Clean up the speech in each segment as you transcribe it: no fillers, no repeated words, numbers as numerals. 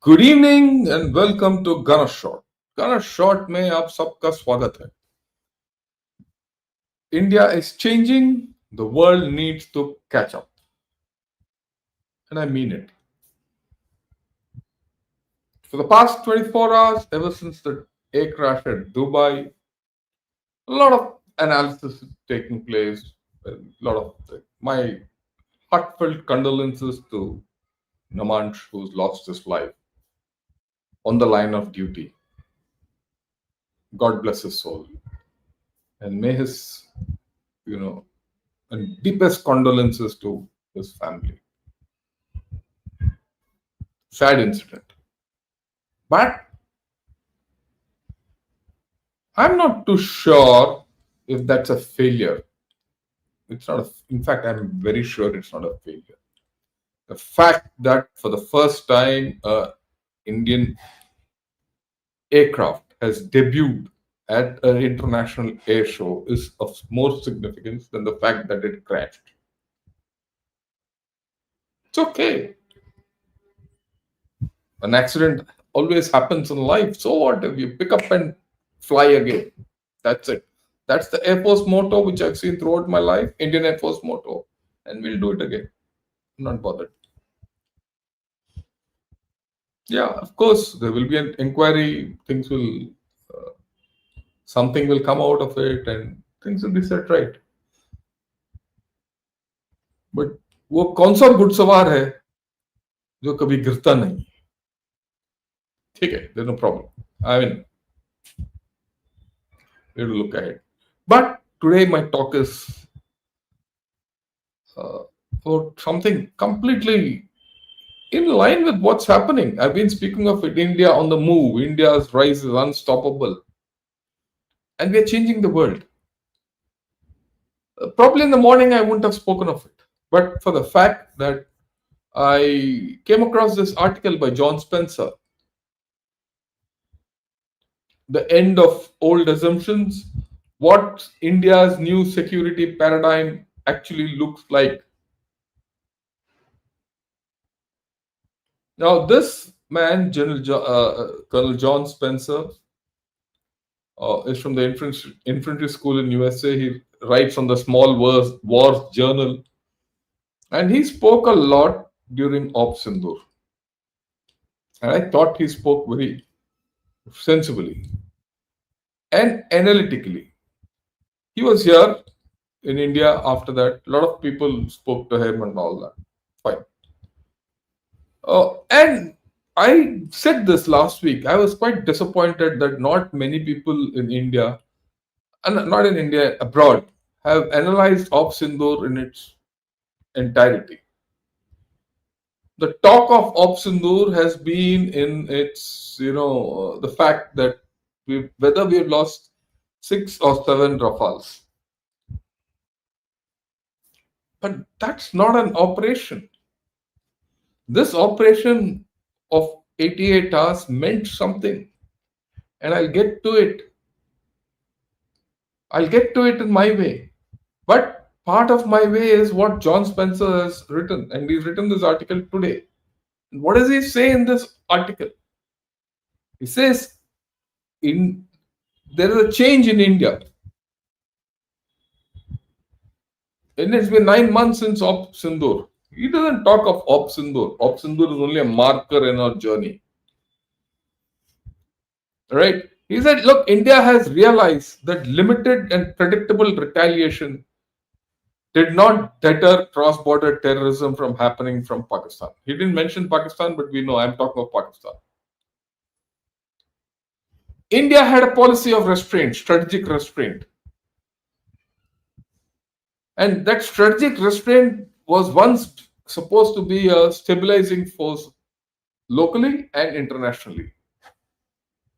Good evening and welcome to gun shot. Gun shot में आप सबका स्वागत है। India is changing, the world needs to catch up and I mean it. For the past 24 hours, ever since the air crash at Dubai, a lot of analysis is taking place. A lot of my heartfelt condolences to Namansh, who's lost his life on the line of duty. God bless his soul, and may his, you know, and deepest condolences to his family. Sad incident. But I'm not too sure if that's a failure. It's not in fact, I'm very sure it's not a failure. The fact that for the first time, Indian aircraft has debuted at an international air show is of more significance than the fact that it crashed. It's okay. An accident always happens in life. So what if you pick up and fly again? That's it. That's the Air Force motto which I've seen throughout my life, Indian Air Force motto. And we'll do it again. I'm not bothered. Yeah, of course, there will be an inquiry. Something will come out of it and things will be set right. But वो कौन सा घुड़सवार है जो कभी गिरता नहीं? ठीक है, there's no problem. I mean, we will look ahead. But today my talk is about something completely in line with what's happening. I've been speaking of it, India on the move. India's rise is unstoppable. And we're changing the world. Probably in the morning I wouldn't have spoken of it. But for the fact that I came across this article by John Spencer, The End of Old Assumptions, what India's new security paradigm actually looks like. Now, this man, Colonel John Spencer, is from the infantry school in USA. He writes on the Small Wars Journal, and he spoke a lot during Op Sindoor. And I thought he spoke very sensibly and analytically. He was here in India after that. A lot of people spoke to him and all that. Fine. And I said this last week. I was quite disappointed that not many people in India, and not in India, abroad, have analyzed Op Sindoor in its entirety. The talk of Op Sindoor has been in its, the fact that whether we have lost 6 or 7 Rafales. But that's not an operation. This operation of 88 hours meant something. And I'll get to it. I'll get to it in my way. But part of my way is what John Spencer has written. And he's written this article today. And what does he say in this article? He says, there is a change in India. And it's been 9 months since Op Sindoor. He doesn't talk of Op Sindoor. Op Sindoor is only a marker in our journey. Right? He said, look, India has realized that limited and predictable retaliation did not deter cross-border terrorism from happening from Pakistan. He didn't mention Pakistan, but we know I'm talking of Pakistan. India had a policy of restraint, strategic restraint. And that strategic restraint was once supposed to be a stabilizing force locally and internationally.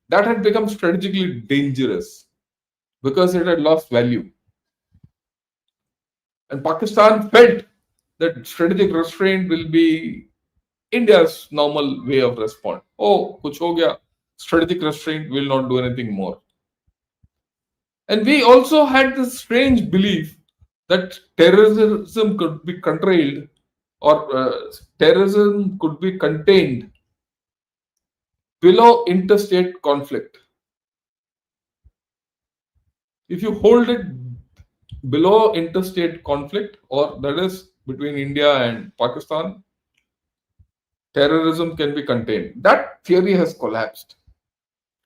That had become strategically dangerous because it had lost value. And Pakistan felt that strategic restraint will be India's normal way of respond. Oh, kuch ho gaya, strategic restraint will not do anything more. And we also had this strange belief that terrorism could be controlled or terrorism could be contained below interstate conflict. If you hold it below interstate conflict, or that is between India and Pakistan, terrorism can be contained. That theory has collapsed.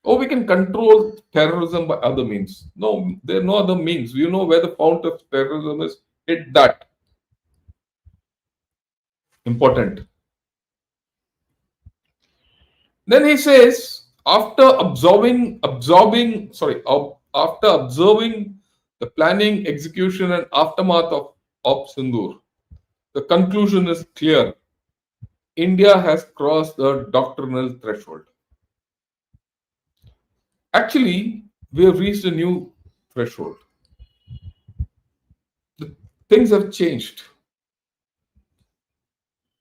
Oh, we can control terrorism by other means. No, there are no other means. You know where the fount of terrorism is. Hit that. Important. Then he says, after after observing the planning, execution, and aftermath of Op Sindoor, the conclusion is clear. India has crossed the doctrinal threshold. Actually, we have reached a new threshold. The things have changed.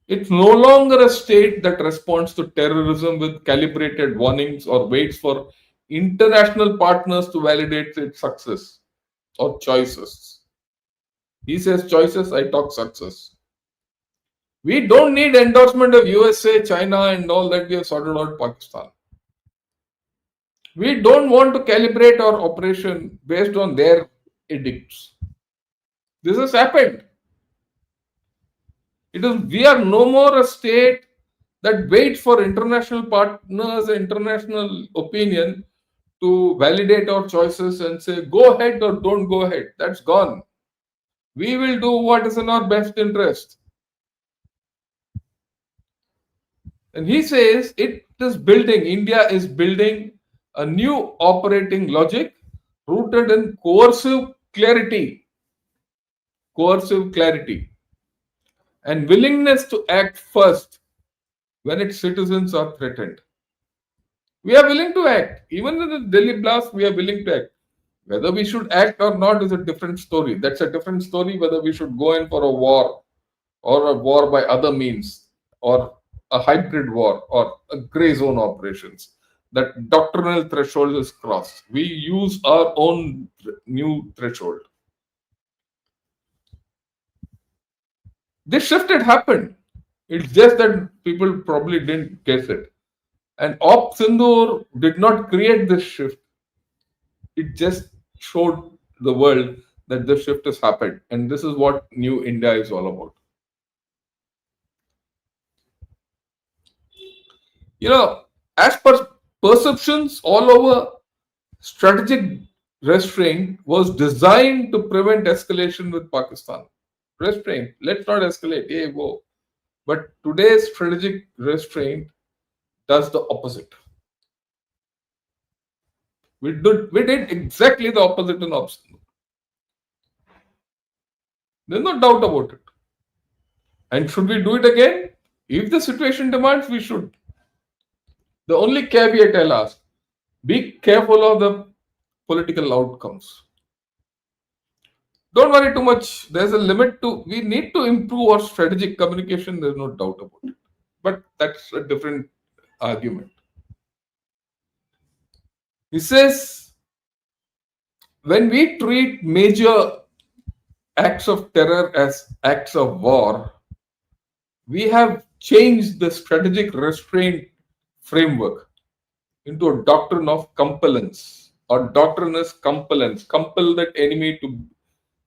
It's no longer a state that responds to terrorism with calibrated warnings or waits for international partners to validate its success or choices. He says choices, I talk success. We don't need endorsement of USA, China, and all that. We have sorted out Pakistan. We don't want to calibrate our operation based on their edicts. This has happened. We are no more a state that waits for international partners, international opinion to validate our choices and say, go ahead or don't go ahead. That's gone. We will do what is in our best interest. And he says India is building a new operating logic rooted in coercive clarity and willingness to act first when its citizens are threatened. We are willing to act. Even in the Delhi blast, we are willing to act. Whether we should act or not is a different story. That's a different story whether we should go in for a war or a war by other means or a hybrid war or a grey zone operations. That doctrinal threshold is crossed. We use our own new threshold. This shift had happened. It's just that people probably didn't guess it. And Op Sindoor did not create this shift. It just showed the world that the shift has happened. And this is what New India is all about. As per perceptions all over, strategic restraint was designed to prevent escalation with Pakistan. Restraint, let's not escalate, hey, go. But today's strategic restraint does the opposite. We did exactly the opposite in Op Sindoor. There's no doubt about it. And should we do it again? If the situation demands, we should. The only caveat I'll ask, be careful of the political outcomes. Don't worry too much. There's a limit we need to improve our strategic communication. There's no doubt about it. But that's a different argument. He says, when we treat major acts of terror as acts of war, we have changed the strategic restraint framework into a doctrine of compellence. Our doctrine is compellence. Compel that enemy to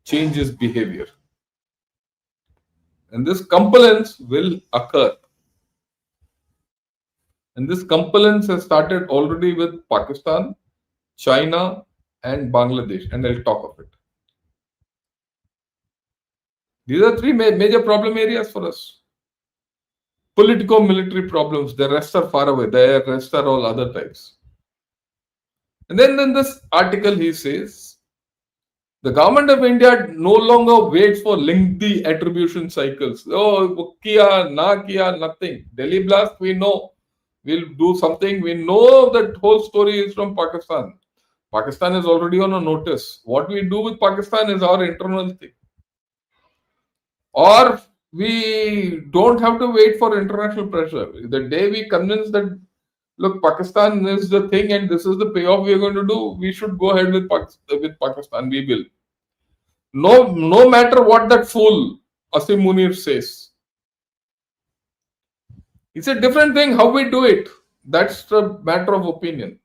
change his behavior. And this compellence will occur. And this compellence has started already with Pakistan, China, and Bangladesh. And I'll talk of it. These are three major problem areas for us. Politico-military problems, the rest are far away. The rest are all other types. And then in this article, he says, the government of India no longer waits for lengthy attribution cycles. Oh, kiya, na kiya, nothing. Delhi blast, we know. We'll do something. We know that whole story is from Pakistan. Pakistan is already on a notice. What we do with Pakistan is our internal thing. Or we don't have to wait for international pressure. The day we convince that, look, Pakistan is the thing and this is the payoff we are going to do, we should go ahead with Pakistan. We will. No matter what that fool Asim Munir says. It's a different thing how we do it. That's the matter of opinion.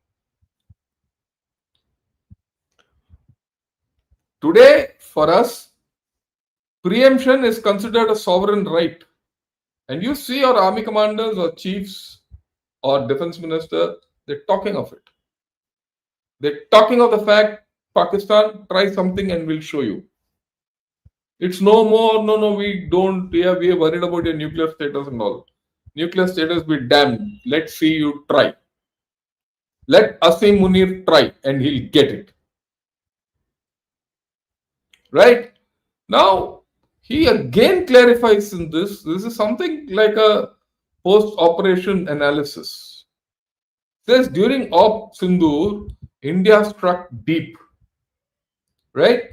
Today, for us, preemption is considered a sovereign right. And you see our army commanders or chiefs or defense minister, they're talking of it. They're talking of the fact Pakistan, try something and we'll show you. It's no more, no, we don't, we are worried about your nuclear status and all. Nuclear status be damned. Let's see you try. Let Asim Munir try and he'll get it. Right? Now, he again clarifies in this. This is something like a post-operation analysis. Says during Op Sindoor, India struck deep, right?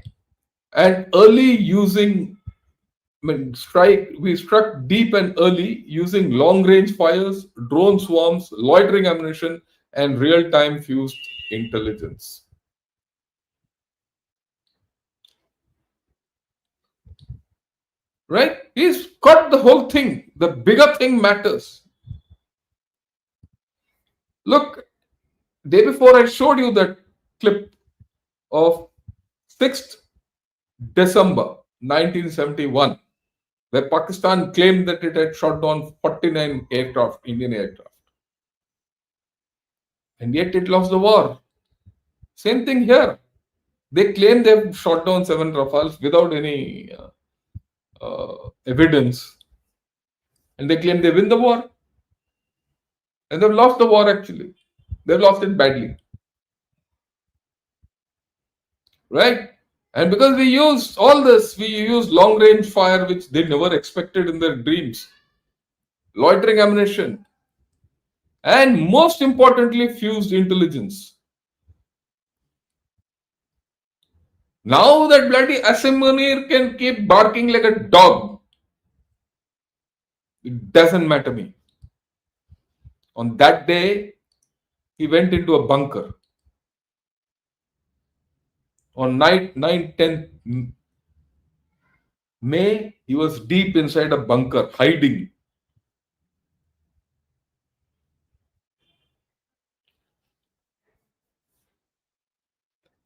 And early using, we struck deep and early using long-range fires, drone swarms, loitering ammunition, and real-time fused intelligence. Right? He's got the whole thing. The bigger thing matters. Look, day before I showed you that clip of 6th December 1971, where Pakistan claimed that it had shot down 49 aircraft, Indian aircraft. And yet it lost the war. Same thing here. They claim they've shot down 7 Rafales without any evidence. And they claim they win the war. And they've lost the war actually. They've lost it badly. Right? And because we used all this, we used long range fire, which they never expected in their dreams, loitering ammunition, and most importantly, fused intelligence. Now that bloody Asim Munir can keep barking like a dog, it doesn't matter me. On that day, he went into a bunker. On night 9th, 10th May, he was deep inside a bunker, hiding.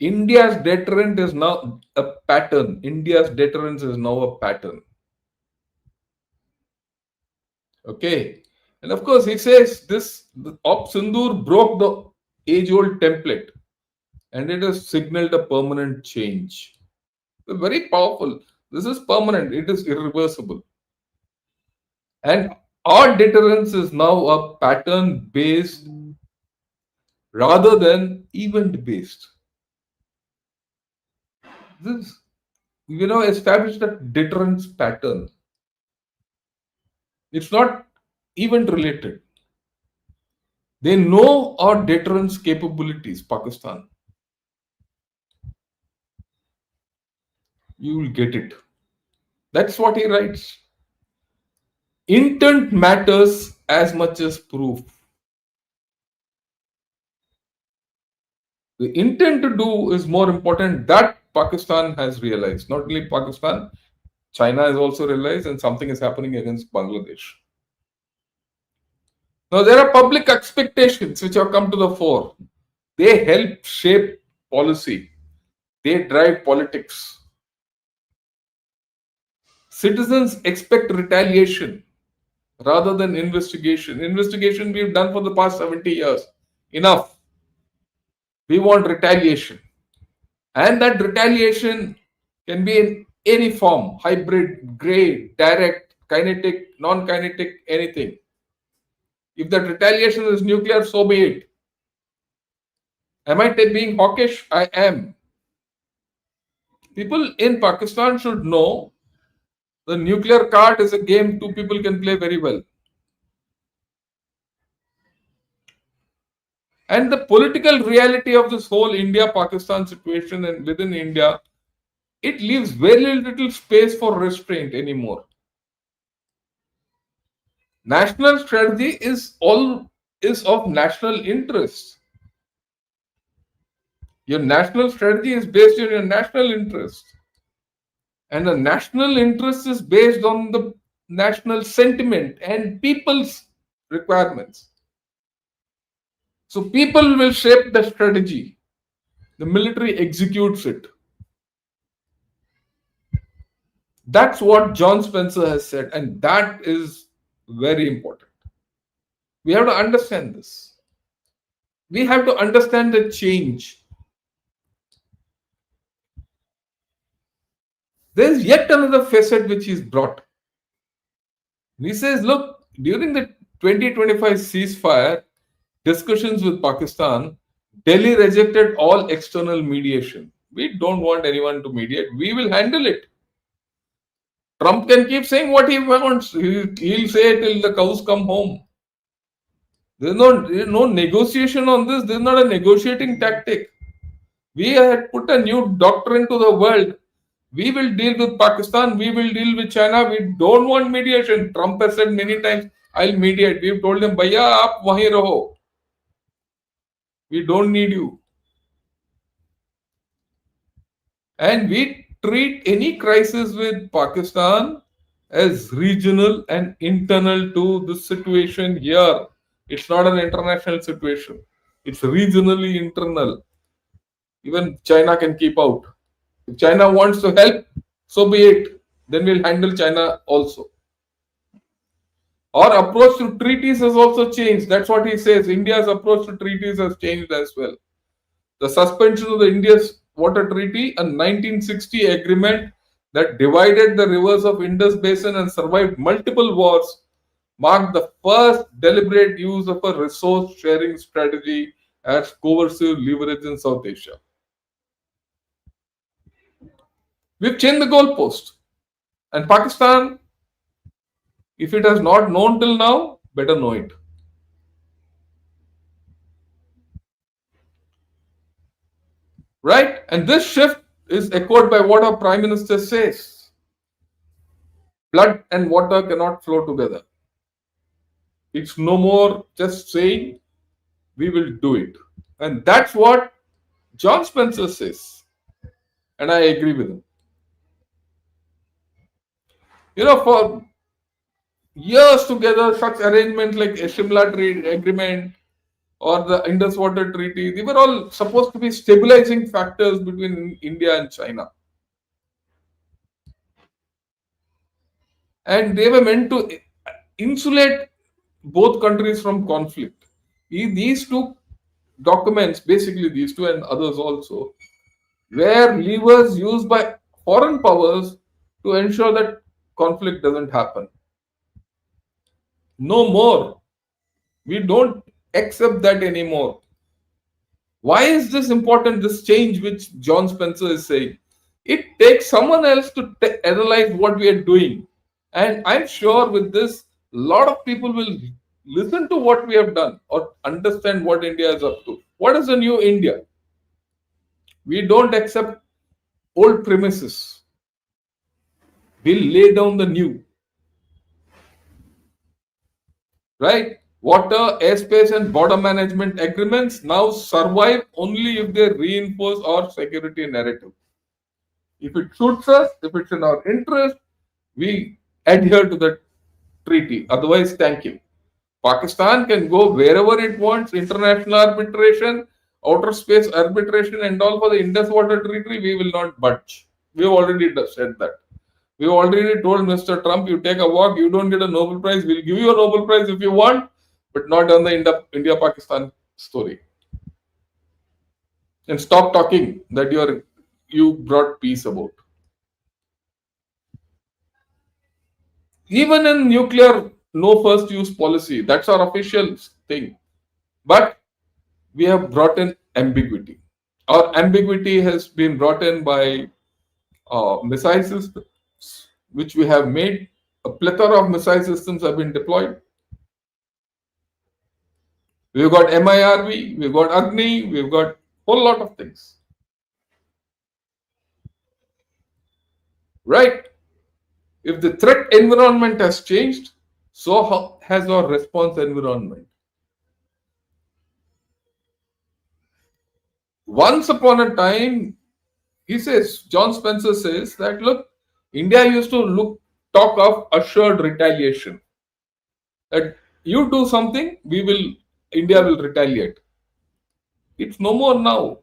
India's deterrent is now a pattern. India's deterrence is now a pattern. Okay. And of course, he says this Op Sindoor broke the age old template and it has signaled a permanent change. Very powerful. This is permanent, it is irreversible. And our deterrence is now a pattern based rather than event based. This, established a deterrence pattern. It's not event related. They know our deterrence capabilities, Pakistan. You will get it. That's what he writes. Intent matters as much as proof. The intent to do is more important. That Pakistan has realized. Not only Pakistan, China has also realized, and something is happening against Bangladesh. Now, there are public expectations which have come to the fore. They help shape policy, they drive politics. Citizens expect retaliation rather than investigation. Investigation we've done for the past 70 years. Enough. We want retaliation. And that retaliation can be in any form, hybrid, gray, direct, kinetic, non-kinetic, anything. If that retaliation is nuclear, so be it. Am I being hawkish? I am. People in Pakistan should know the nuclear card is a game two people can play very well. And the political reality of this whole India-Pakistan situation and within India, it leaves very little space for restraint anymore. National strategy is of national interest. Your national strategy is based on your national interest. And the national interest is based on the national sentiment and people's requirements. So people will shape the strategy. The military executes it. That's what John Spencer has said, and that is very important. We have to understand this. We have to understand the change. There is yet another facet which is brought. He says, look, during the 2025 ceasefire discussions with Pakistan, Delhi rejected all external mediation. We don't want anyone to mediate. We will handle it. Trump can keep saying what he wants. He'll say till the cows come home. There's no negotiation on this. This is not a negotiating tactic. We had put a new doctrine to the world. We will deal with Pakistan. We will deal with China. We don't want mediation. Trump has said many times, I'll mediate. We've told him, Bhaiya, aap wahi raho. We don't need you. And we treat any crisis with Pakistan as regional and internal to the situation here. It's not an international situation. It's regionally internal. Even China can keep out. If China wants to help, so be it. Then we'll handle China also. Our approach to treaties has also changed. That's what he says. India's approach to treaties has changed as well. The suspension of the India's water treaty, a 1960 agreement that divided the rivers of Indus Basin and survived multiple wars, marked the first deliberate use of a resource sharing strategy as coercive leverage in South Asia. We've changed the goalpost. And Pakistan, if it has not known till now, better know it. Right? And this shift is echoed by what our Prime Minister says. Blood and water cannot flow together. It's no more just saying, we will do it. And that's what John Spencer says. And I agree with him. For years together, such arrangements like a Shimla Trade Agreement or the Indus Water Treaty, they were all supposed to be stabilizing factors between India and China. And they were meant to insulate both countries from conflict. These two documents, basically these two and others also, were levers used by foreign powers to ensure that conflict doesn't happen. No more. We don't accept that anymore. Why is this important, this change which John Spencer is saying? It takes someone else to analyze what we are doing. And I'm sure with this, a lot of people will listen to what we have done or understand what India is up to. What is the new India? We don't accept old premises. We'll lay down the new. Right? Water, airspace, and border management agreements now survive only if they reinforce our security narrative. If it suits us, if it's in our interest, we adhere to the treaty. Otherwise, thank you. Pakistan can go wherever it wants, international arbitration, outer space arbitration, and all for the Indus Water Treaty, we will not budge. We've already said that. We've already told Mr. Trump, you take a walk, you don't get a Nobel Prize, we'll give you a Nobel Prize if you want, but not on the India-Pakistan story. And stop talking that you brought peace about. Even in nuclear, no first use policy, that's our official thing. But we have brought in ambiguity. Our ambiguity has been brought in by missile systems, which we have made. A plethora of missile systems have been deployed. We've got MIRV, we've got Agni, we've got a whole lot of things. Right? If the threat environment has changed, so has our response environment. Once upon a time, John Spencer says that, look, India used to talk of assured retaliation. That you do something, India will retaliate. It's no more now.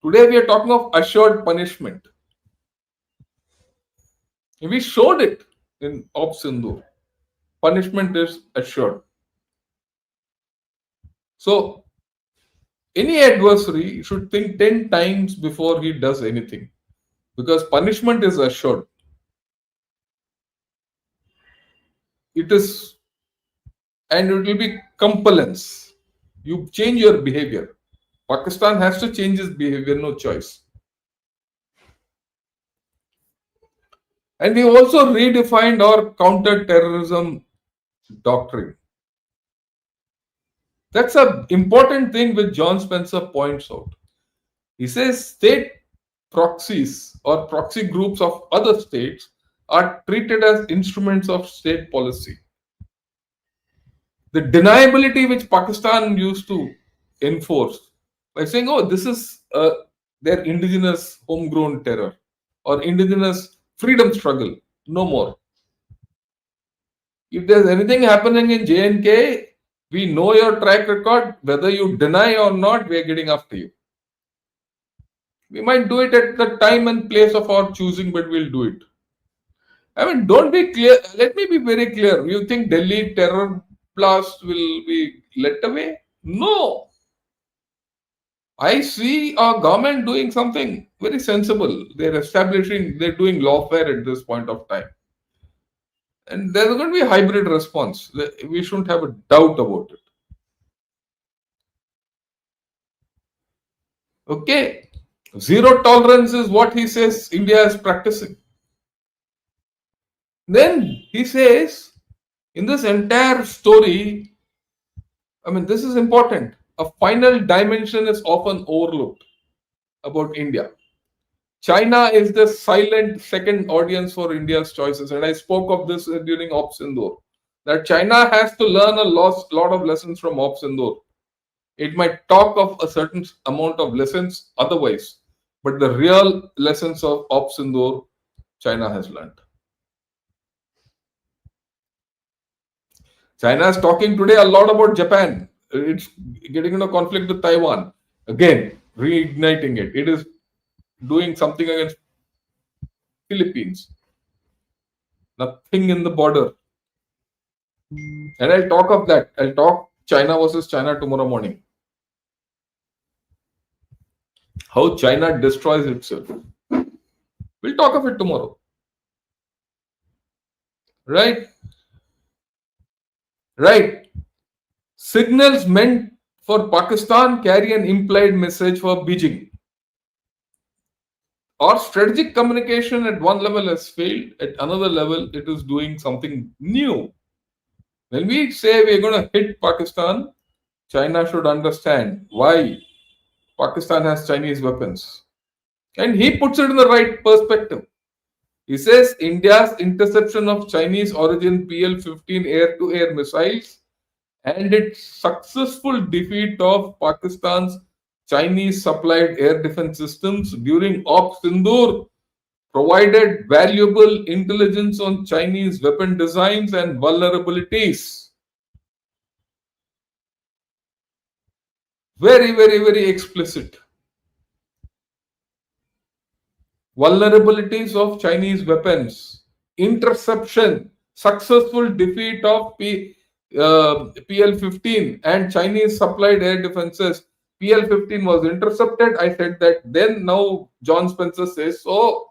Today we are talking of assured punishment. We showed it in Op Sindhu. Punishment is assured. So any adversary should think 10 times before he does anything, because punishment is assured. It is, and it will be compellence. You change your behavior. Pakistan has to change its behavior, no choice. And we also redefined our counter-terrorism doctrine. That's an important thing which John Spencer points out. He says state proxies or proxy groups of other states are treated as instruments of state policy. The deniability which Pakistan used to enforce by saying, oh, this is their indigenous homegrown terror or indigenous freedom struggle, no more. If there's anything happening in J&K, we know your track record. Whether you deny or not, we are getting after you. We might do it at the time and place of our choosing, but we'll do it. I mean, don't be clear. Let me be very clear. You think Delhi terror blast will be let away? No. I see our government doing something very sensible. They're doing lawfare at this point of time. And there's going to be a hybrid response. We shouldn't have a doubt about it. Okay. Zero tolerance is what he says India is practicing. Then he says, in this entire story, I mean, this is important. A final dimension is often overlooked about India. China is the silent second audience for India's choices. And I spoke of this during Op Sindoor, that China has to learn a lot of lessons from Op Sindoor. It might talk of a certain amount of lessons otherwise, but the real lessons of Op Sindoor, China has learned. China is talking today a lot about Japan. It's getting into conflict with Taiwan. Again, reigniting it. It is doing something against Philippines. Nothing in the border. And I'll talk of that. I'll talk China versus China tomorrow morning. How China destroys itself. We'll talk of it tomorrow. Right? Right. Signals meant for Pakistan carry an implied message for Beijing. Our strategic communication at one level has failed, at another level, it is doing something new. When we say we're going to hit Pakistan, China should understand why Pakistan has Chinese weapons. And he puts it in the right perspective. He says India's interception of Chinese origin PL-15 air-to-air missiles and its successful defeat of Pakistan's Chinese supplied air defense systems during Op Sindoor provided valuable intelligence on Chinese weapon designs and vulnerabilities. Very, very, very explicit. Vulnerabilities of Chinese weapons, interception, successful defeat of PL-15 and Chinese supplied air defenses. PL-15 was intercepted. I said that. Then now John Spencer says, so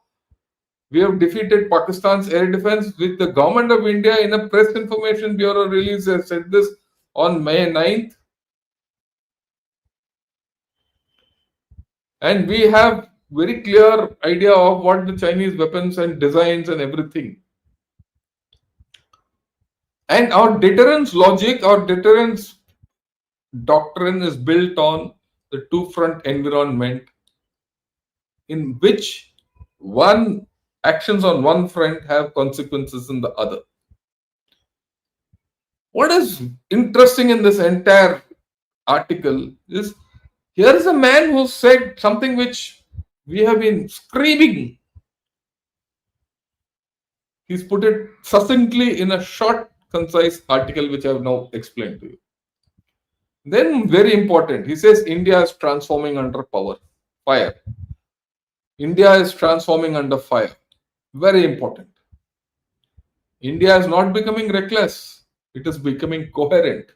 we have defeated Pakistan's air defense, with the government of India in a press information bureau release has said this on May 9th. And we have very clear idea of what the Chinese weapons and designs and everything. And our deterrence logic, our deterrence doctrine is built on the two-front environment in which one actions on one front have consequences in the other. What is interesting in this entire article is, here is a man who said something which we have been screaming. He's put it succinctly in a short, concise article which I have now explained to you. Then, very important, he says India is transforming under fire. India is transforming under fire. Very important. India is not becoming reckless, it is becoming coherent.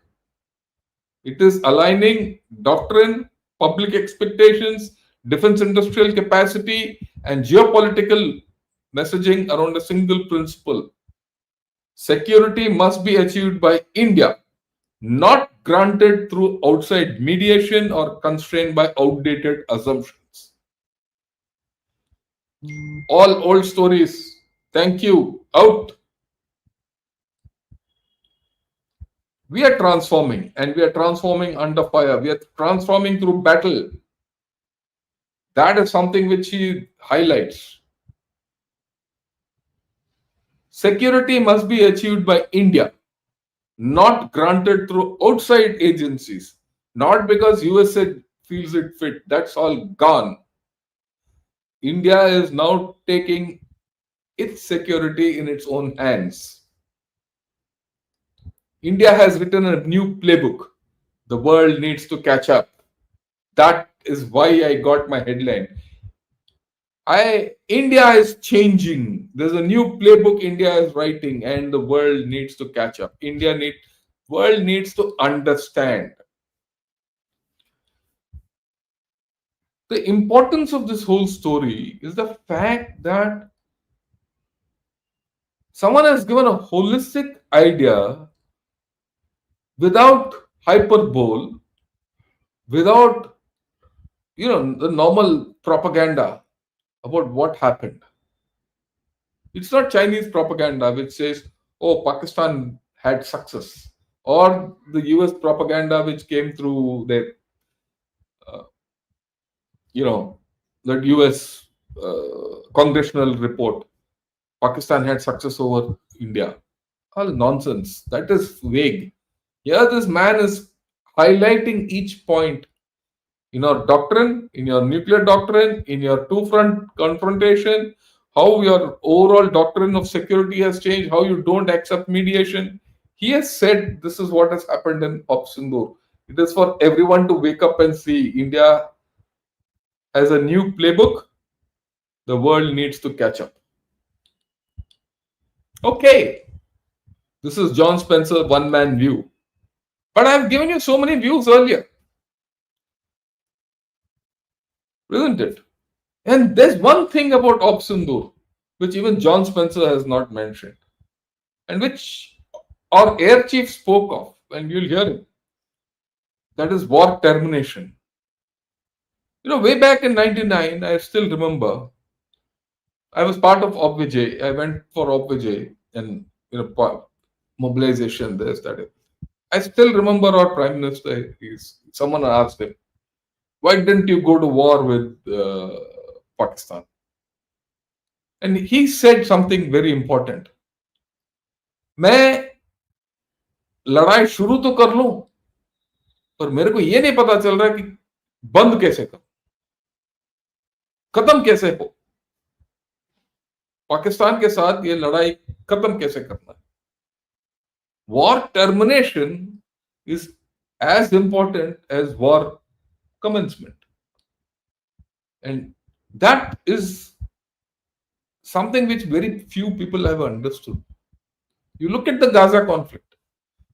It is aligning doctrine, public expectations, defense industrial capacity, and geopolitical messaging around a single principle. Security must be achieved by India, not granted through outside mediation or constrained by outdated assumptions. All old stories. Thank you. Out. We are transforming, and we are transforming under fire. We are transforming through battle. That is something which he highlights. Security must be achieved by India, not granted through outside agencies, not because USA feels it fit. That's all gone. India is now taking its security in its own hands. India has written a new playbook. The world needs to catch up. That is why I got my headline. India is changing. There's a new playbook India is writing, and the world needs to catch up. World needs to understand. The importance of this whole story is the fact that someone has given a holistic idea without hyperbole, without the normal propaganda about what happened. It's not Chinese propaganda which says, oh, Pakistan had success, or the US propaganda which came through their, that US congressional report. Pakistan had success over India. All nonsense. That is vague. Here, this man is highlighting each point in your doctrine, in your nuclear doctrine, in your two-front confrontation, how your overall doctrine of security has changed, how you don't accept mediation. He has said this is what has happened in Sindoor. It is for everyone to wake up and see India has a new playbook. The world needs to catch up. Okay, this is John Spencer one-man view. But I have given you so many views earlier. Isn't it? And there's one thing about Sindoor which even John Spencer has not mentioned, and which our air chief spoke of, and you'll hear him. That is war termination. Way back in 1999, I still remember, I was part of Vijay. I went for Vijay and mobilization, this, that. I still remember our Prime Minister, someone asked him, why didn't you go to war with Pakistan? And he said something very important. मैं लड़ाई शुरू तो कर लूं, पर मेरे को ये नहीं पता चल रहा कि बंद कैसे करूं, खत्म कैसे हो, पाकिस्तान के साथ ये लड़ाई खत्म कैसे करना है. War termination is as important as war commencement. And that is something which very few people have understood. You look at the Gaza conflict.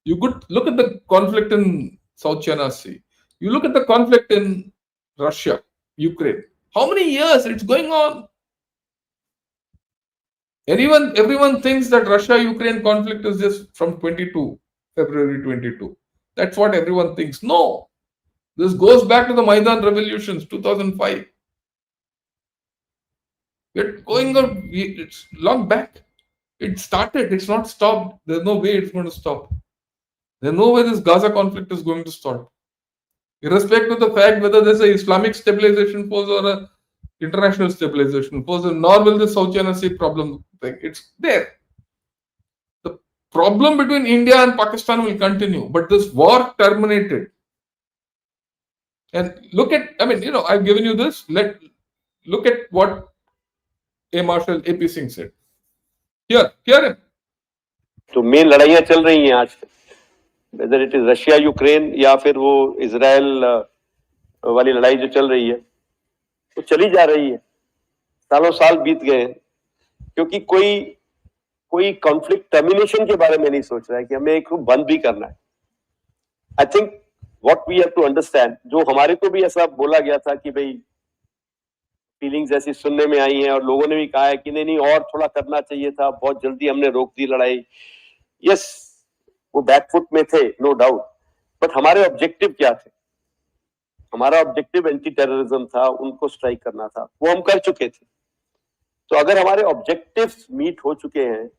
You could look at the conflict in South China Sea. You look at the conflict in Russia, Ukraine. How many years it's going on? Everyone thinks that Russia-Ukraine conflict is just from February 22. That's what everyone thinks. No. This goes back to the Maidan revolutions, 2005. We're going on, it's long back. It started, it's not stopped. There's no way it's going to stop. There's no way this Gaza conflict is going to stop. Irrespective of the fact whether there's an Islamic stabilization force or an international stabilization force, nor will the South China Sea problem. It's there. The problem between India and Pakistan will continue, but this war terminated. And look at, I've given you this. Look at what Air Marshal AP Singh said. Hear him. तो main लड़ाइयां चल रही हैं आज whether it is Russia Ukraine या फिर वो Israel वाली लड़ाई जो चल रही है, वो चली जा रही है, सालों साल बीत गए हैं, क्योंकि कोई कॉन्फ्लिक्ट टर्मिनेशन के बारे में नहीं सोच रहा है कि हमें एक बंद भी करना है. I think what we have to understand, जो हमारे को भी ऐसा बोला गया था कि भाई फीलिंग्स ऐसी सुनने में आई हैं और लोगों ने भी कहा है कि नहीं नहीं और थोड़ा करना चाहिए था, बहुत जल्दी हमने रोक दी लड़ाई. यस, वो बैकफुट में थे, नो डाउट, बट हमारे ऑब्जेक्टिव क्या थे? हमारा ऑब्जेक्टिव एंटी टेररिज्म था, उनको स्ट्राइक करना था, वो हम कर चुके थे. तो अगर हमारे ऑब्जेक्टिव्स मीट हो चुके हैं,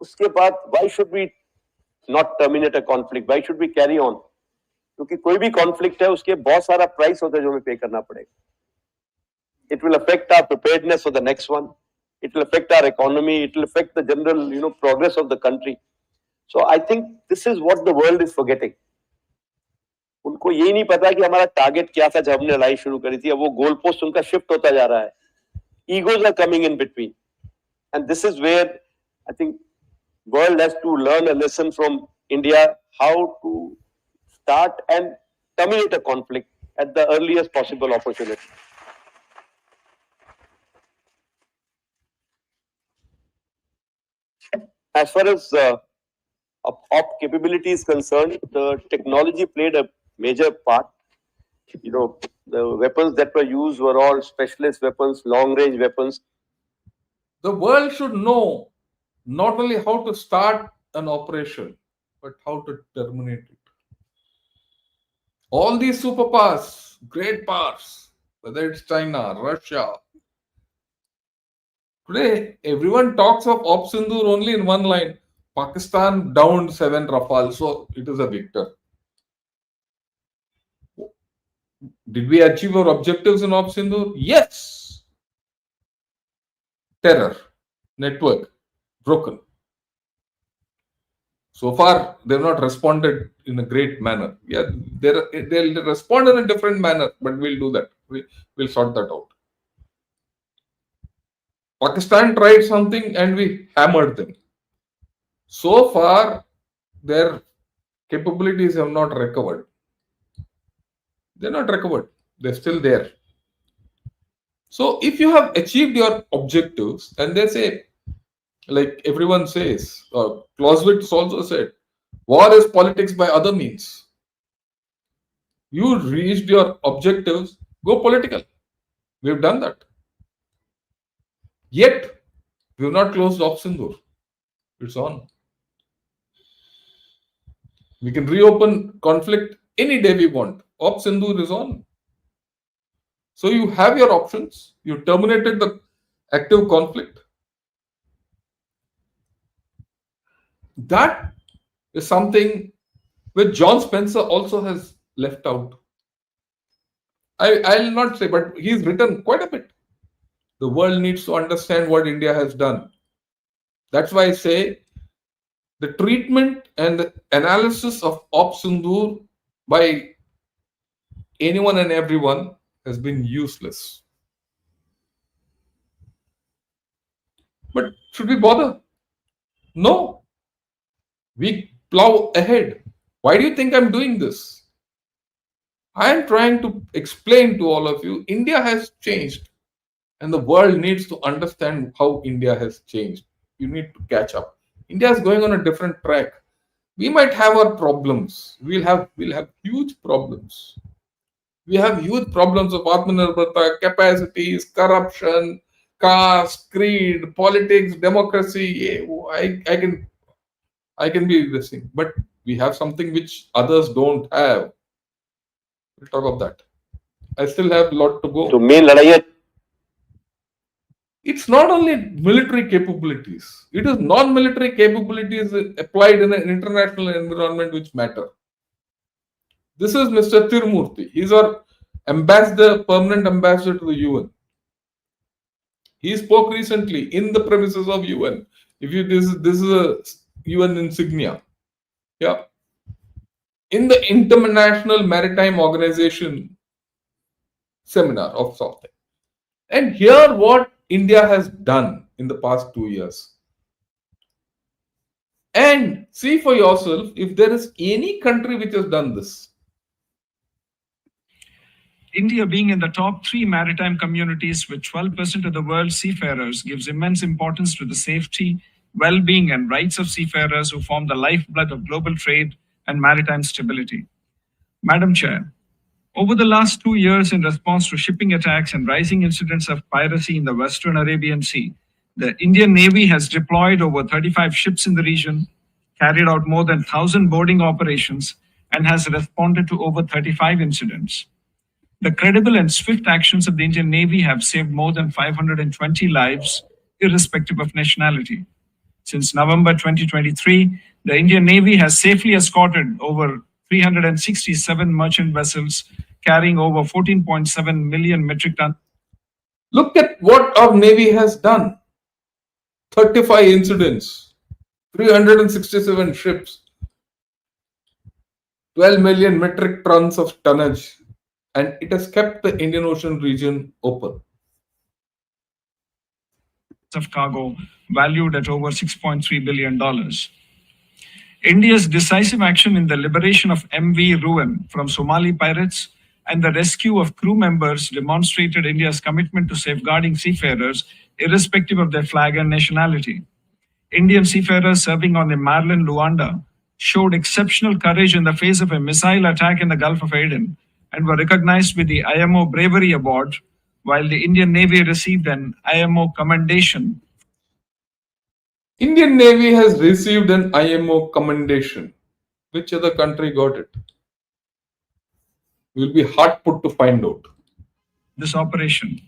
उसके बाद why should we not terminate a conflict, why should we carry on? क्योंकि कोई भी कॉन्फ्लिक्ट है उसके बहुत सारा प्राइस होता है जो हमें पे करना पड़ेगा. It will affect our preparedness for the next one. It will affect our economy. It will affect the general, progress of the country. So I think this is what the world is forgetting. उनको यही नहीं पता कि हमारा target क्या था जब हमने लड़ाई शुरू करी थी. अब वो गोल पोस्ट उनका शिफ्ट होता जा रहा है. Egos are coming in between, and this is where I think world has to learn a lesson from India how to start and terminate a conflict at the earliest possible opportunity. As far as op capability is concerned, the technology played a major part. The weapons that were used were all specialist weapons, long-range weapons. The world should know not only how to start an operation, but how to terminate it. All these superpowers, great powers, whether it's China, Russia, today everyone talks of Op Sindoor only in one line. Pakistan downed 7 Rafale, so it is a victor. Did we achieve our objectives in Op Sindoor? Yes. Terror, network, broken. So far, they've not responded in a great manner. Yeah, they'll respond in a different manner, but we'll do that. We'll sort that out. Pakistan tried something and we hammered them. So far, their capabilities have not recovered. They're not recovered. They're still there. So if you have achieved your objectives, and they say, like everyone says, Clausewitz also said, war is politics by other means. You reached your objectives, go political. We've done that. Yet, we've not closed Op Sindoor. It's on. We can reopen conflict any day we want. Op Sindoor is on. So you have your options. You terminated the active conflict. That is something which John Spencer also has left out. I'll not say, but he's written quite a bit. The world needs to understand what India has done. That's why I say the treatment and the analysis of Op Sindoor by anyone and everyone has been useless. But should we bother? No. We plow ahead. Why do you think I'm doing this? I am trying to explain to all of you India has changed, and the world needs to understand how India has changed. You need to catch up. India is going on a different track. We might have our problems. We'll have huge problems. We have huge problems of Atmanirbharta, capacities, corruption, caste, creed, politics, democracy. I can be this thing, but we have something which others don't have. We'll talk of that. I still have a lot to go. तो main लड़ाई है. It's not only military capabilities, it is non-military capabilities applied in an international environment which matter. This is Mr. Tirumurthy. He's our ambassador, permanent ambassador to the UN. He spoke recently in the premises of UN. If you this is a UN insignia. Yeah. In the International Maritime Organization seminar of something. And here what India has done in the past 2 years. And see for yourself if there is any country which has done this. India, being in the top three maritime communities with 12% of the world's seafarers, gives immense importance to the safety, well being, and rights of seafarers who form the lifeblood of global trade and maritime stability. Madam Chair, over the last 2 years, in response to shipping attacks and rising incidents of piracy in the Western Arabian Sea, the Indian Navy has deployed over 35 ships in the region, carried out more than 1,000 boarding operations, and has responded to over 35 incidents. The credible and swift actions of the Indian Navy have saved more than 520 lives, irrespective of nationality. Since November 2023, the Indian Navy has safely escorted over 367 merchant vessels carrying over 14.7 million metric tons. Look at what our Navy has done. 35 incidents, 367 ships, 12 million metric tons of tonnage, and it has kept the Indian Ocean region open. Of cargo valued at over $6.3 billion. India's decisive action in the liberation of MV Ruin from Somali pirates and the rescue of crew members demonstrated India's commitment to safeguarding seafarers, irrespective of their flag and nationality. Indian seafarers serving on the Maryland Luanda showed exceptional courage in the face of a missile attack in the Gulf of Aden and were recognized with the IMO Bravery Award, while the Indian Navy received an IMO Commendation. Indian Navy has received an IMO commendation. Which other country got it? Will be hard put to find out. This operation.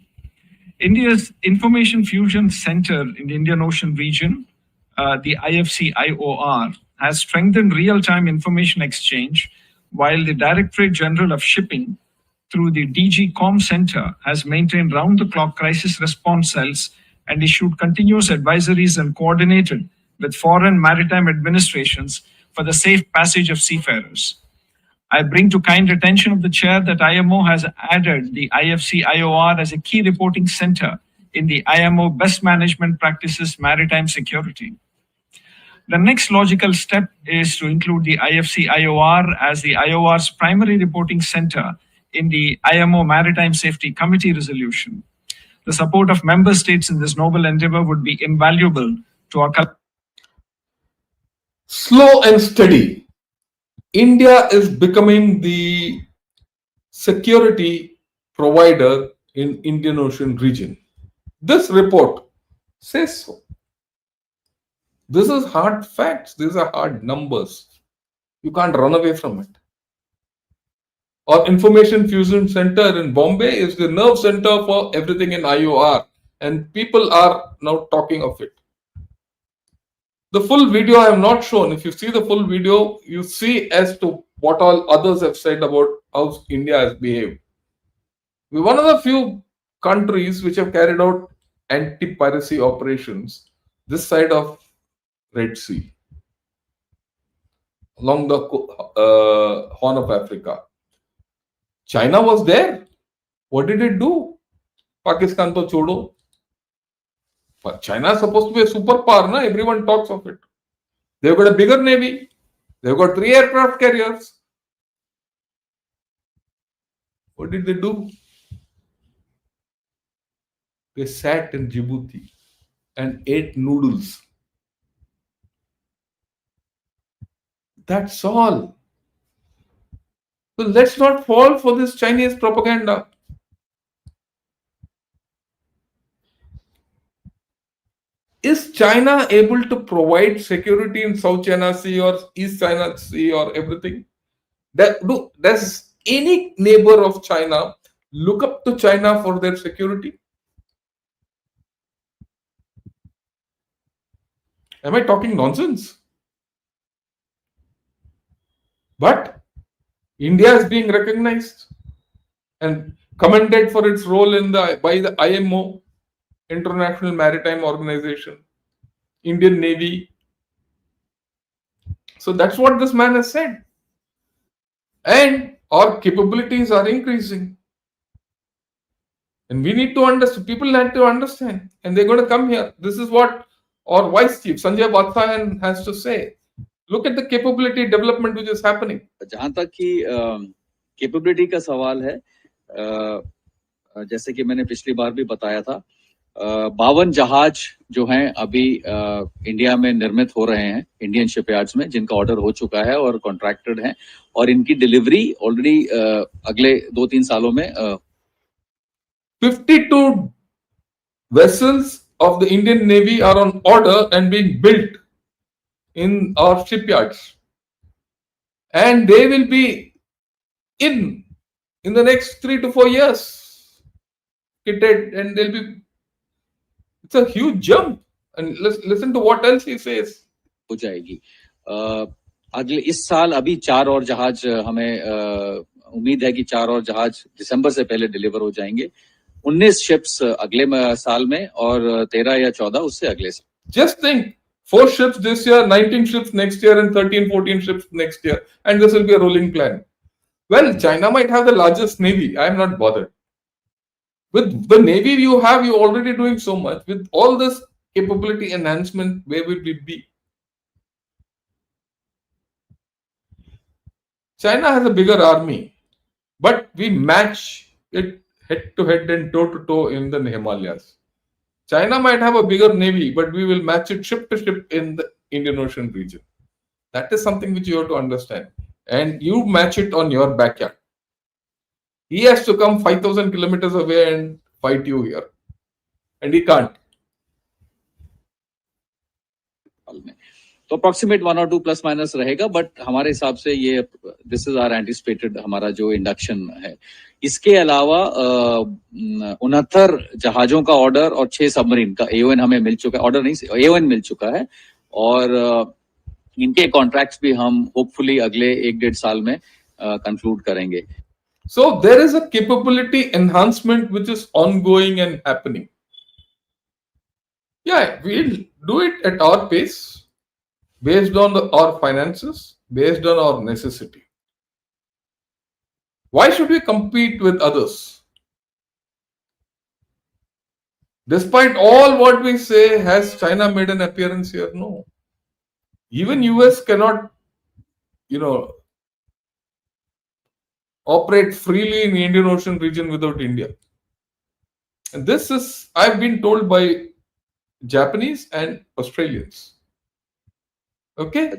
India's Information Fusion Center in the Indian Ocean region, the IFC-IOR, has strengthened real-time information exchange, while the Directorate General of Shipping, through the DG Com Center, has maintained round-the-clock crisis response cells and issued continuous advisories and coordinated with foreign maritime administrations for the safe passage of seafarers. I bring to kind attention of the Chair that IMO has added the IFC-IOR as a key reporting center in the IMO Best Management Practices Maritime Security. The next logical step is to include the IFC-IOR as the IOR's primary reporting center in the IMO Maritime Safety Committee resolution. The support of member states in this noble endeavor would be invaluable to our Slow and steady. India is becoming the security provider in Indian Ocean region. This report says so. This is hard facts. These are hard numbers. You can't run away from it. Our Information Fusion Center in Bombay is the nerve center for everything in IOR, and people are now talking of it. The full video I have not shown. If you see the full video, you see as to what all others have said about how India has behaved. We're one of the few countries which have carried out anti-piracy operations this side of Red Sea, along the Horn of Africa. China was there. What did it do? Pakistan to chodo. But China is supposed to be a superpower, na? Everyone talks of it. They've got a bigger navy. They've got 3 aircraft carriers. What did they do? They sat in Djibouti and ate noodles. That's all. So let's not fall for this Chinese propaganda. Is China able to provide security in South China Sea or East China Sea or everything? Does any neighbor of China look up to China for their security? Am I talking nonsense? But India is being recognized and commended for its role by the IMO, International Maritime Organization, Indian Navy. So that's what this man has said. And our capabilities are increasing. And we need to understand, people have to understand, and they're going to come here. This is what our Vice Chief, Sanjay Vatsayan, has to say. Look at the capability development which is happening. जहां तक कि capability का सवाल है, जैसे कि मैंने पिछली बार भी बताया था, 52 जहाज जो हैं अभी इंडिया में निर्मित हो रहे हैं इंडियन शिपयार्ड्स में, जिनका ऑर्डर हो चुका है और कॉन्ट्रैक्टेड है, और इनकी डिलीवरी ऑलरेडी अगले 2-3 सालों में 52 vessels of the Indian Navy are on order and being built in our shipyards, and they will be in the next 3 to 4 years kitted, and they'll be, it's a huge jump. And listen to what else he says. हो जाएगी। अगले इस साल अभी 4 और जहाज हमें उम्मीद है कि 4 और जहाज दिसंबर से पहले डिलीवर हो जाएंगे। 19 शिप्स अगले साल में और 13 या 14 उससे अगले साल। Just think, 4 ships this year, 19 ships next year, and 13-14 ships next year, and this will be a rolling plan. Well, China might have the largest navy. I am not bothered. With the navy you have, you're already doing so much. With all this capability enhancement, where will we be? China has a bigger army, but we match it head to head and toe to toe in the Himalayas. China might have a bigger navy, but we will match it ship to ship in the Indian Ocean region. That is something which you have to understand. And you match it on your backyard. He has to come 5,000 kilometers away and fight you here. And he can't. तो approximate 1 और 2 plus minus रहेगा, but हमारे हिसाब से ये this is our anticipated हमारा जो induction है। इसके अलावा 69 जहाजों का ऑर्डर और 6 सबमरीन का एओएन हमें मिल चुका है, ऑर्डर नहीं एओएन मिल चुका है, और इनके कॉन्ट्रैक्ट्स भी हम होपफुली अगले 1-1.5 साल में कंक्लूड करेंगे। So there is a capability enhancement which is ongoing and happening. Yeah, we'll do it at our pace, based on our finances, based on our necessity. Why should we compete with others? Despite all what we say, has China made an appearance here? No. Even US cannot, operate freely in the Indian Ocean region without India. And this is, I've been told by Japanese and Australians. Okay?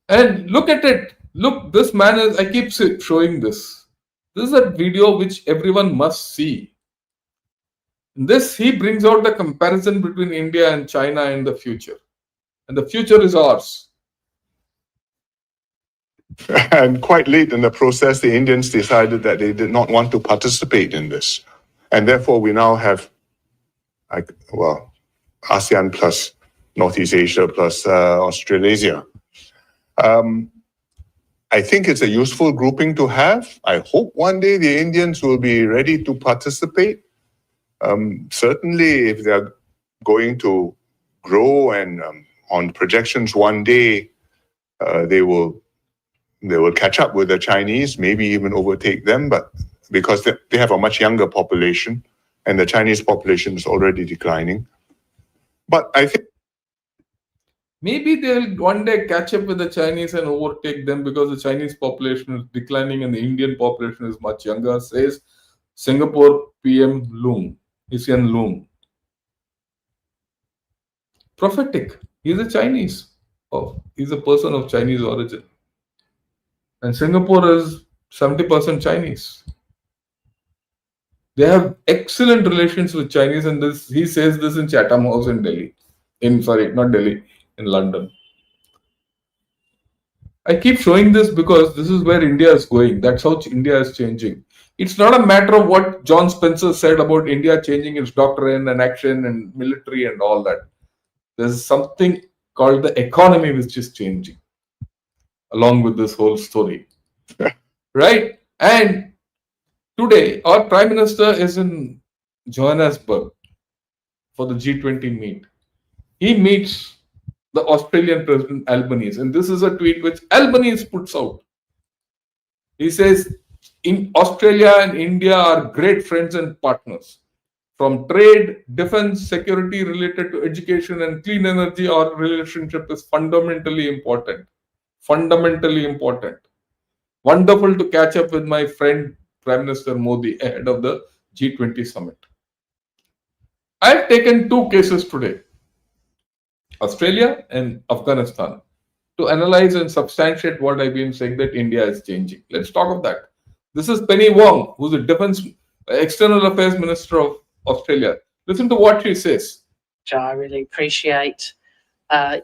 And look at it. Look, this man is, I keep showing this. This is a video which everyone must see. In this, he brings out the comparison between India and China in the future. And the future is ours. And quite late in the process, the Indians decided that they did not want to participate in this. And therefore, we now have, ASEAN plus Northeast Asia plus Australasia. I think it's a useful grouping to have. I hope one day the Indians will be ready to participate. Certainly, if they're going to grow and on projections one day, they will catch up with the Chinese, maybe even overtake them, but because they have a much younger population and the Chinese population is already declining. But I think maybe they'll one day catch up with the Chinese and overtake them because the Chinese population is declining and the Indian population is much younger, says Singapore PM Loong, Hsien Loong. Prophetic. He's a Chinese. He's a person of Chinese origin. And Singapore is 70% Chinese. They have excellent relations with Chinese, and this he says this in Chatham House in Delhi. Not Delhi, in London. I keep showing this because this is where India is going. That's how India is changing. It's not a matter of what John Spencer said about India changing its doctrine and action and military and all that. There's something called the economy which is changing along with this whole story. Right? And today, our Prime Minister is in Johannesburg for the G20 meet. He meets the Australian President Albanese, and this is a tweet which Albanese puts out. He says, in Australia and India are great friends and partners. From trade, defense, security related to education and clean energy, our relationship is fundamentally important. Fundamentally important. Wonderful to catch up with my friend Prime Minister Modi ahead of the G20 summit. I've taken two cases today, Australia and Afghanistan, to analyze and substantiate what I've been saying that India is changing. Let's talk of that. This is Penny Wong, who's the External Affairs Minister of Australia. Listen to what she says. I really appreciate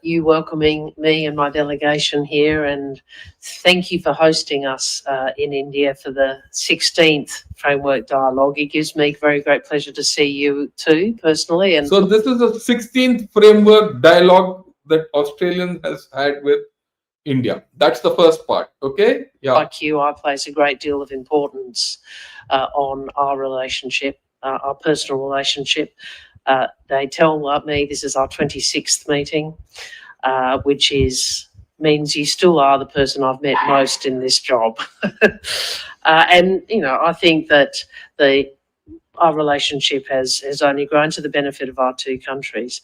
you welcoming me and my delegation here, and thank you for hosting us in India for the 16th Framework Dialogue. It gives me very great pleasure to see you too, personally. And so this is the 16th Framework Dialogue that Australian has had with India. That's the first part. Okay. Yeah. Like you, I place a great deal of importance on our relationship, our personal relationship. They tell me this is our 26th meeting, which means you still are the person I've met most in this job. And, you know, I think that our relationship has only grown to the benefit of our two countries.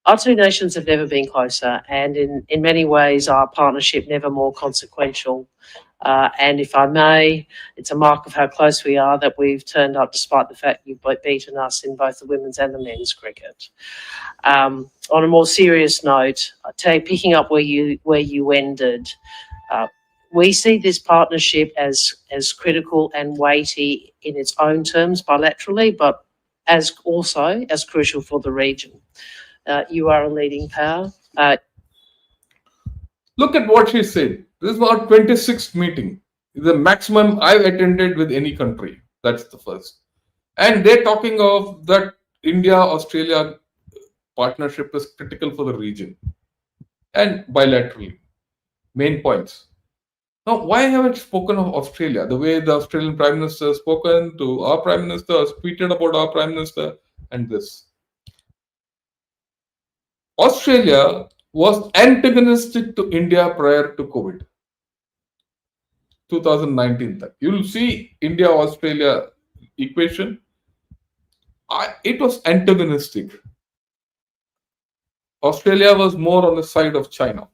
Our two nations have never been closer, and in many ways our partnership never more consequential. And if I may, it's a mark of how close we are that we've turned up despite the fact you've beaten us in both the women's and the men's cricket. On a more serious note, picking up where you ended, we see this partnership as critical and weighty in its own terms bilaterally, but as also as crucial for the region. You are a leading power. Look at what she said. This is our 26th meeting. It's the maximum I've attended with any country. That's the first. And they're talking of that India-Australia partnership is critical for the region. And bilaterally. Main points. Now, why haven't I spoken of Australia? The way the Australian Prime Minister has spoken to our Prime Minister, has tweeted about our Prime Minister, and this. Australia was antagonistic to India prior to COVID. 2019. You'll see India-Australia equation. It was antagonistic. Australia was more on the side of China.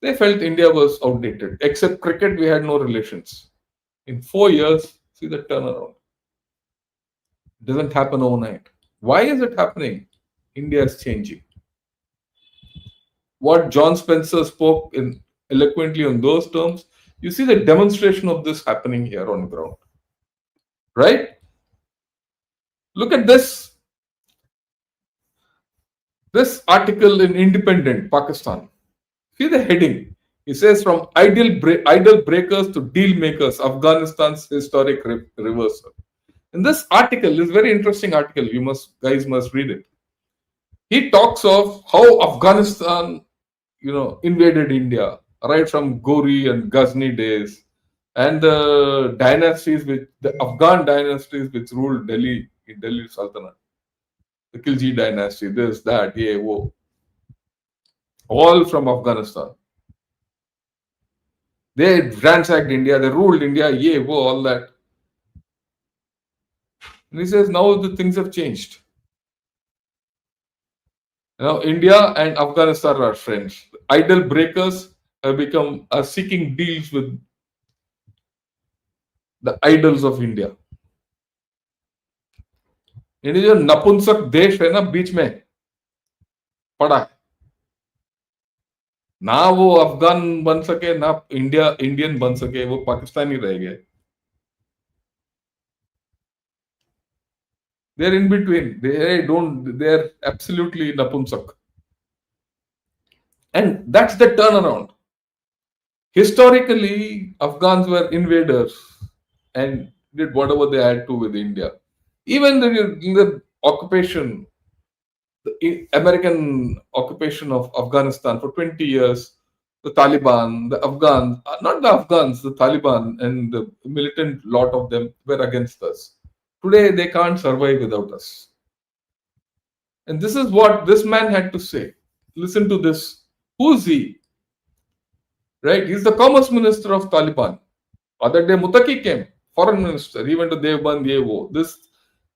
They felt India was outdated. Except cricket, we had no relations. In 4 years, see the turnaround. It doesn't happen overnight. Why is it happening? India is changing. What John Spencer spoke eloquently on those terms, you see the demonstration of this happening here on the ground. Right? Look at this. This article in Independent, Pakistan. See the heading. It says from idol breakers to deal makers, Afghanistan's historic reversal. And this article is a very interesting article. You guys must read it. He talks of how Afghanistan, invaded India, right from Ghori and Ghazni days, and the Afghan dynasties which ruled Delhi Sultanate, the Khilji dynasty, this, that, yeah, whoa, all from Afghanistan. They ransacked India, they ruled India, yeah, whoa, all that. And he says now the things have changed. Now India and Afghanistan are friends. Idol breakers are seeking deals with the idols of India. ये जो नपुंसक देश है ना बीच में पड़ा है, ना वो अफगान बन सके ना इंडियन बन सके, वो पाकिस्तानी रह गए. They're in between. They're absolutely napunsak. And that's the turnaround. Historically, Afghans were invaders and did whatever they had to with India. Even in the occupation, the American occupation of Afghanistan for 20 years, the Taliban, the Afghans, not the Afghans, the Taliban and the militant lot of them were against us. Today, they can't survive without us. And this is what this man had to say. Listen to this. Who's he? Right? He's the commerce minister of Taliban. Other day, Mutaki came, foreign minister. He went to Devband, Yevo.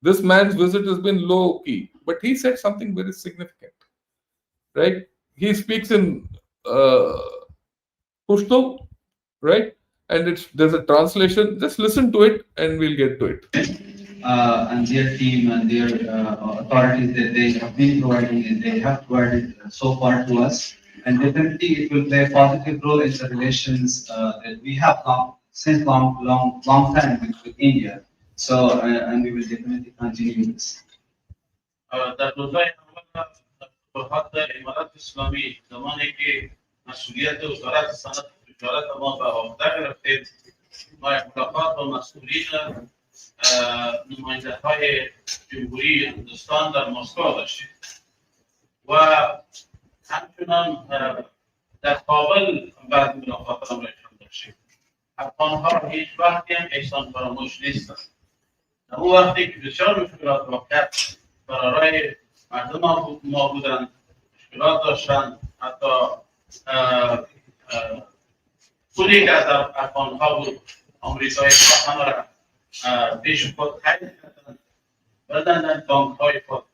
This man's visit has been low key, but he said something very significant. Right? He speaks in Pushto, right? And there's a translation. Just listen to it, and we'll get to it. And their team and their authorities that they have been providing and they have provided so far to us. And definitely it will play a positive role in the relations that we have since long time with India. So, and we will definitely continue this. در روزهای اول فتوحات امارات اسلامی زمانی که مسئولیت وزارت صنعت و تجارت ما به عهده گرفتیم ما ملاقات با مسئولین نماینده های جمهوری هندوستان در مسکو داشتیم و همچنان در کابل بعد ملاقات را داشتیم. افغانها هیچ وقتی هم احسان فراموش نیستند. در اون وقتی که بسیار مشکلات واقع برای مردم ما بودند، مشکلات داشتند، حتی پولی که از افغانها بود آمریکایی ها همه را پیش خود خرید کردند بدن بانک های خود.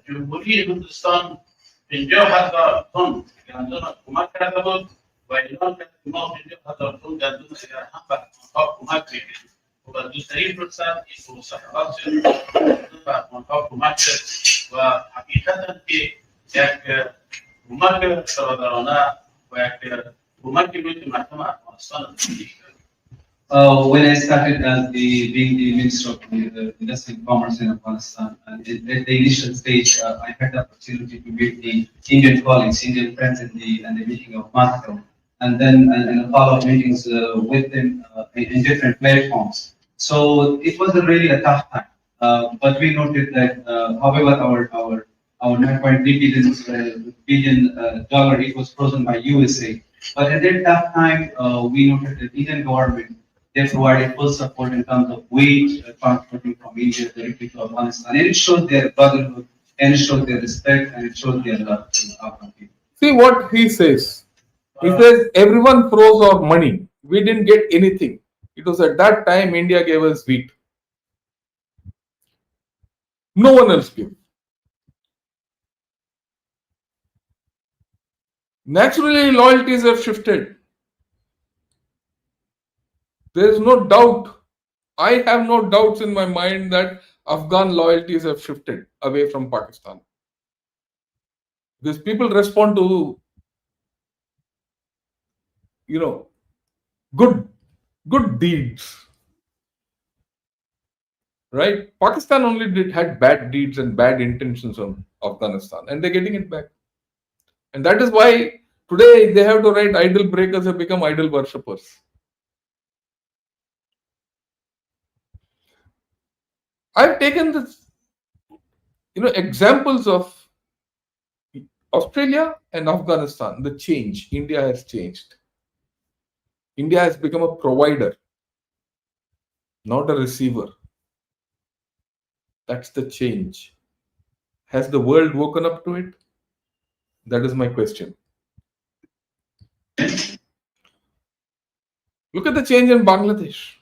جمهوری هندوستان 50,000 تن گندم کمک کرده بود و اعلان کرد که ما 50,000 تن گندم اگر هم به افغانها کمک بگیریم و به دوسترین فرصت این پروسه خلاص شد به افغانها کمک کرد و حقیقتا که یک کمک برادرانه و یک کمک بود که مردم افغانستان When I started as being the Minister of Industry and Commerce in Afghanistan, and at the initial stage, I had the opportunity to meet the Indian colleagues, Indian friends in the meeting of Moscow, and then and a follow-up meetings with them in different platforms. So it was really a tough time, but we noted that, however, our 9.3 billion dollar it was frozen by USA. But at that tough time, we noted that Indian government they provided full support in terms of weight transporting from India directly to Afghanistan, and it showed their brotherhood, and it showed their respect, and it showed their love to Afghan people. See what he says. He says everyone froze our money. We didn't get anything. It was at that time India gave us wheat. No one else gave. Naturally, loyalties have shifted. There is no doubt. I have no doubts in my mind that Afghan loyalties have shifted away from Pakistan. Because people respond to, good deeds. Right? Pakistan only had bad deeds and bad intentions on Afghanistan, and they're getting it back. And that is why today they have to write idol breakers have become idol worshippers. I've taken this, examples of Australia and Afghanistan, the change. India has changed. India has become a provider, not a receiver. That's the change. Has the world woken up to it? That is my question. Look at the change in Bangladesh.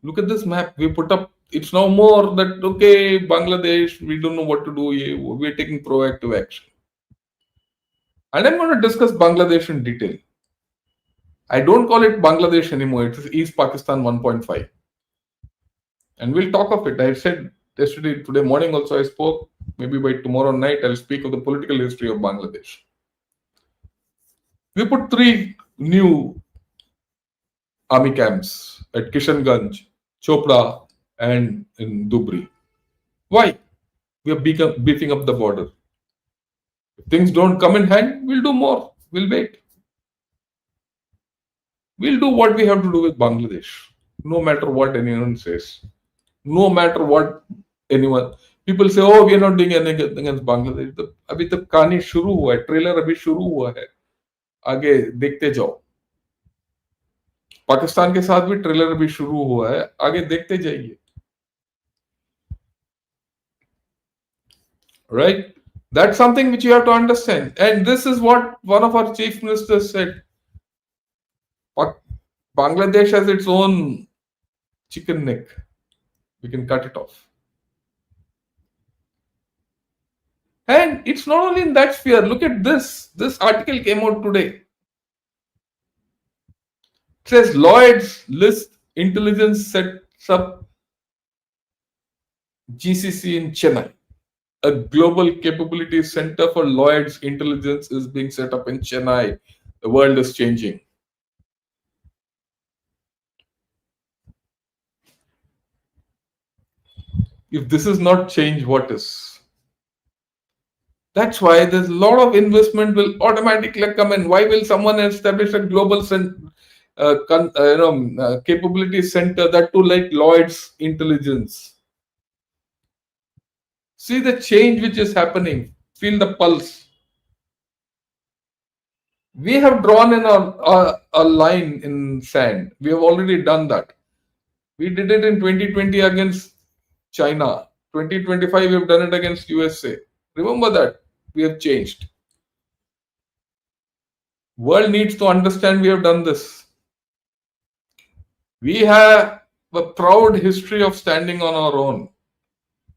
Look at this map we put up. It's now more that, okay, Bangladesh, we don't know what to do here. We're taking proactive action. And I'm going to discuss Bangladesh in detail. I don't call it Bangladesh anymore. It is East Pakistan 1.5. And we'll talk of it. I said today morning also I spoke. Maybe by tomorrow night I'll speak of the political history of Bangladesh. We put 3 new army camps at Kishanganj, Chopra, and in Dhubri. Why? We are beefing up the border. If things don't come in hand, we'll do more. We'll wait. We'll do what we have to do with Bangladesh, no matter what anyone says. No matter what anyone. People say, oh, we are not doing anything against Bangladesh. अभी तक कहानी शुरू हुआ है, trailer अभी शुरू हुआ है. आगे देखते जाओ. पाकिस्तान के साथ भी ट्रेलर अभी शुरू हुआ है, आगे देखते जाइए. Right? That's something which you have to understand. And this is what one of our chief ministers said. Bangladesh has its own chicken neck. We can cut it off. And it's not only in that sphere. Look at this. This article came out today. It says Lloyd's list intelligence sets up GCC in Chennai. A global capability center for Lloyd's intelligence is being set up in Chennai. The world is changing. If this is not change, what is? That's why there's a lot of investment will automatically come in. Why will someone establish a global capability center that too like Lloyd's intelligence? See the change which is happening. Feel the pulse. We have drawn in a line in sand. We have already done that. We did it in 2020 against China. 2025 we have done it against USA. Remember that. We have changed. World needs to understand we have done this. We have a proud history of standing on our own.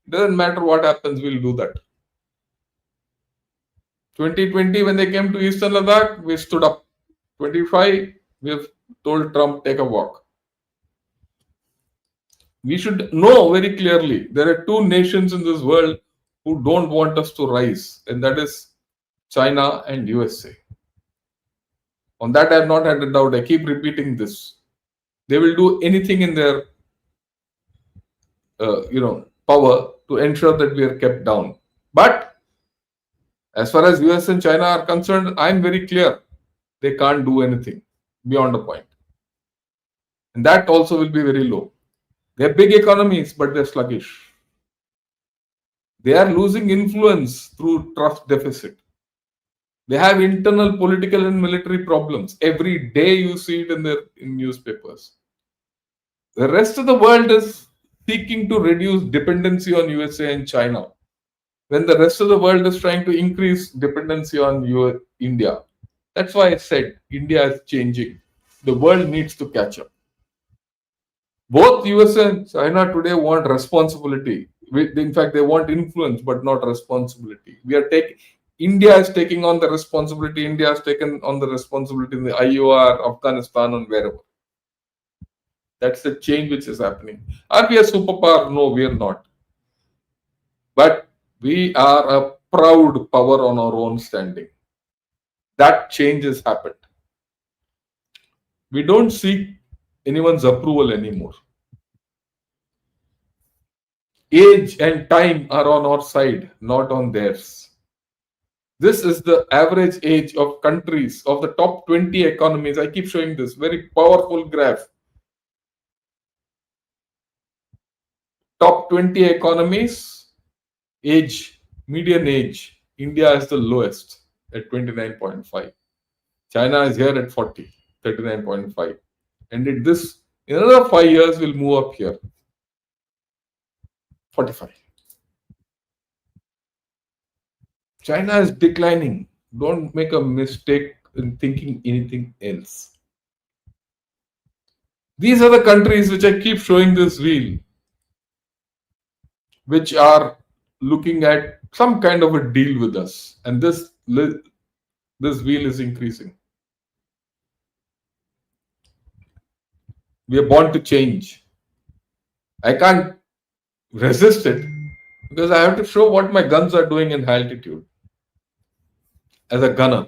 Doesn't matter what happens, we'll do that. 2020, when they came to Eastern Ladakh, we stood up. 25, we have told Trump, take a walk. We should know very clearly there are two nations in this world who don't want us to rise, and that is China and USA. On that, I have not had a doubt. I keep repeating this. They will do anything in their power to ensure that we are kept down. But as far as US and China are concerned, I'm very clear. They can't do anything beyond a point. And that also will be very low. They're big economies, but they're sluggish. They are losing influence through trust deficit. They have internal political and military problems. Every day you see it in newspapers. The rest of the world is seeking to reduce dependency on USA and China, when the rest of the world is trying to increase dependency on India. That's why I said India is changing. The world needs to catch up. Both US and China today want responsibility. In fact, they want influence, but not responsibility. India is taking on the responsibility. India has taken on the responsibility in the IOR, Afghanistan, and wherever. That's the change which is happening. Are we a superpower? No, we are not. But we are a proud power on our own standing. That change has happened. We don't seek anyone's approval anymore. Age and time are on our side, not on theirs. This is the average age of countries, of the top 20 economies. I keep showing this very powerful graph. Top 20 economies, median age. India is the lowest at 29.5. China is here at 40, 39.5. And in another 5 years, we'll move up here. 45. China is declining. Don't make a mistake in thinking anything else. These are the countries which I keep showing this wheel, which are looking at some kind of a deal with us. And this wheel is increasing. We are born to change. I can't resist it because I have to show what my guns are doing in high altitude as a gunner.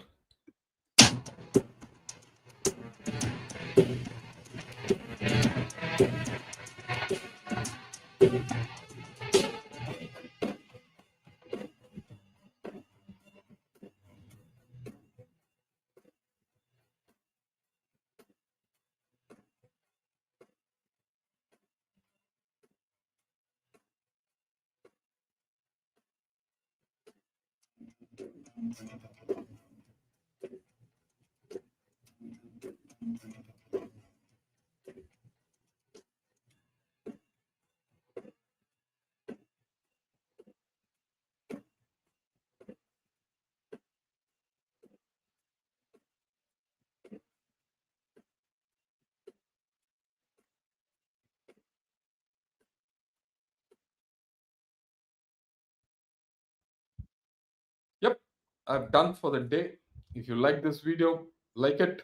I've done for the day. If you like this video, like it.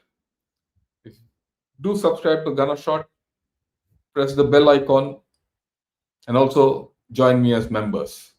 Do subscribe to Gunner Shot, press the bell icon, and also join me as members.